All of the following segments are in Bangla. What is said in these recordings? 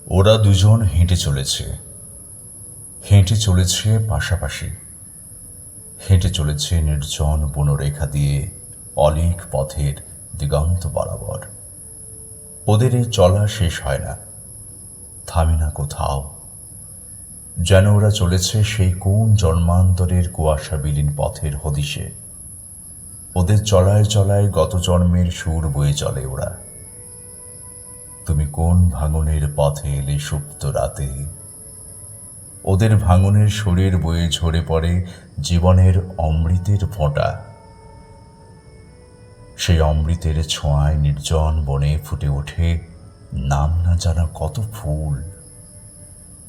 ওরা দুজন হেঁটে চলেছে পাশাপাশি, হেঁটে চলেছে নির্জন বনরেখা দিয়ে অলিক পথের দিগন্ত বরাবর। ওদের এই চলা শেষ হয় না, থামে না কোথাও, যেন ওরা চলেছে সেই কোন জন্মান্তরের কুয়াশা বিলীন পথের হদিশে। ওদের চলায় চলায় গত জন্মের সুর বয়ে চলে ওরা। তুমি কোন ভাঙনের পথে এলে সুপ্ত রাতে? ওদের ভাঙনের সুরের বয়ে ঝরে পড়ে জীবনের অমৃতের ফোঁটা। সেই অমৃতের ছোঁয়ায় নির্জন বনে ফুটে ওঠে নাম না জানা কত ফুল।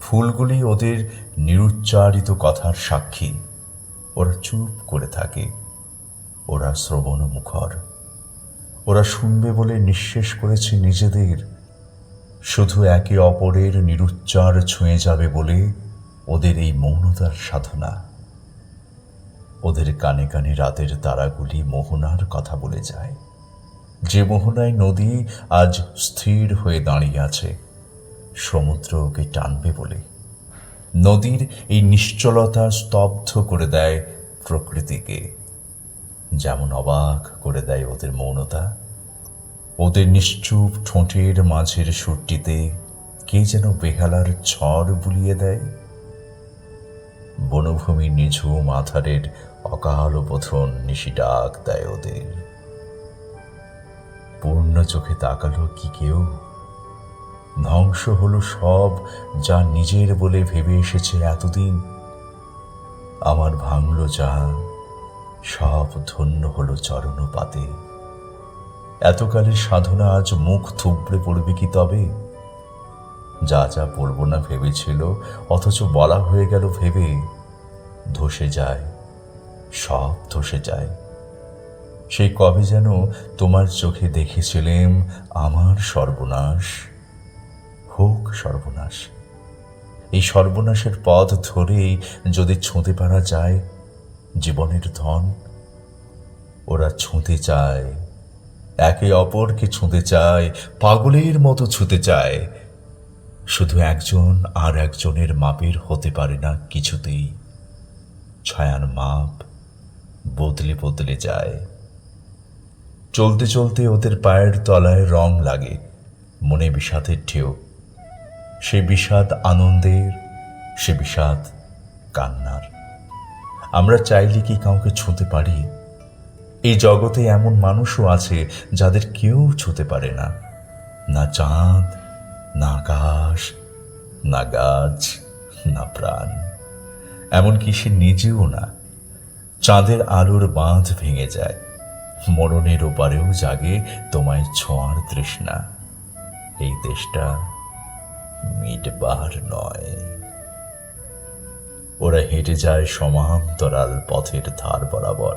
ফুলগুলি ওদের নিরুচ্চারিত কথার সাক্ষী। ওরা চুপ করে থাকে, ওরা শ্রবণ মুখর। ওরা শুনবে বলে নিঃশেষ করেছে নিজেদের, শুধু একে অপরের নিরুচ্চার ছুঁয়ে যাবে বলে ওদের এই মৌনতার সাধনা। ওদের কানে কানে রাতের তারাগুলি মোহনার কথা বলে যায়, যে মোহনায় নদী আজ স্থির হয়ে দাঁড়িয়ে আছে, সমুদ্র ওকে টানবে বলে। নদীর এই নিশ্চলতা স্তব্ধ করে দেয় প্রকৃতিকে, যেমন অবাক করে দেয় ওদের মৌনতা। ওদের নিশ্চুপ ঠোঁটের মাঝের সুরটিতে কে যেন বেহালার ঝড় বুলিয়ে দেয়। বনভূমির নিঝুম আধারের অকাল বোধন নিশি ডাক দেয় ওদের। পূর্ণ চোখে তাকালো কি কেউ? ধ্বংস হলো সব যা নিজের বলে ভেবে এসেছে এতদিন। আমার ভাঙল যা, সব ধন্য হলো চরণপাতে। এতকালের সাধনা আজ মুখ থুবড়ে পড়বে কি তবে? যা যা বলবো না ভেবেছিল, অথচ বলা হয়ে গেল ভেবে। ধসে যায়, সব ধসে যায়। সেই কবে যেন তোমার চোখে দেখেছিলেম আমার সর্বনাশ। হোক সর্বনাশ, এই সর্বনাশের পথ ধরেই যদি ছুঁতে পারা যায় জীবনের ধন। ওরা ছুঁতে চায়, একে অপরকে ছুঁতে চায়, পাগলের মতো ছুঁতে চায়। শুধু একজন আর একজনের মাপের হতে পারে না কিছুতেই। ছায়ার মাপ বদলে বদলে যায়। চলতে চলতে ওদের পায়ের তলায় রং লাগে, মনে বিষাদের ঢেউ। সে বিষাদ আনন্দের, সে বিষাদ কান্নার। আমরা চাইলে কি কাউকে ছুঁতে পারি? এই জগতে এমন মানুষও আছে যাদের কেউ ছুঁতে পারে না। না চাঁদ, না আকাশ, না গাছ, না প্রাণ, এমনকি সে নিজেও না। চাঁদের আলোর বাঁধ ভেঙে যায়, মরণের ওপারেও জাগে তোমায় ছোঁয়ার তৃষ্ণা। এই দেশটা মিটবার নয়। ওরা হেঁটে যায় সমান্তরাল পথের ধার বরাবর,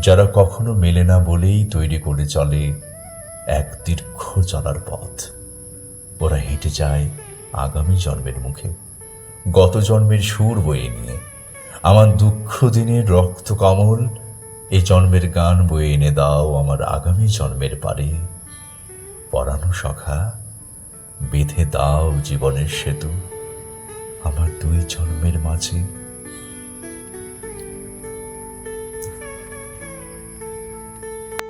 যারা কখনো মেলে না বলেই তৈরি করে চলে এক দীর্ঘ চলার পথ। ওরা হেঁটে যায় আগামী জন্মের মুখে, গত জন্মের সুর বয়ে নিয়ে। আমার দুঃখ দিনের রক্ত কমল, এই জন্মের গান বয়ে এনে দাও আমার আগামী জন্মের পারে। পরানো সখা, বেঁধে দাও জীবনের সেতু আমার দুই জন্মের মাঝে।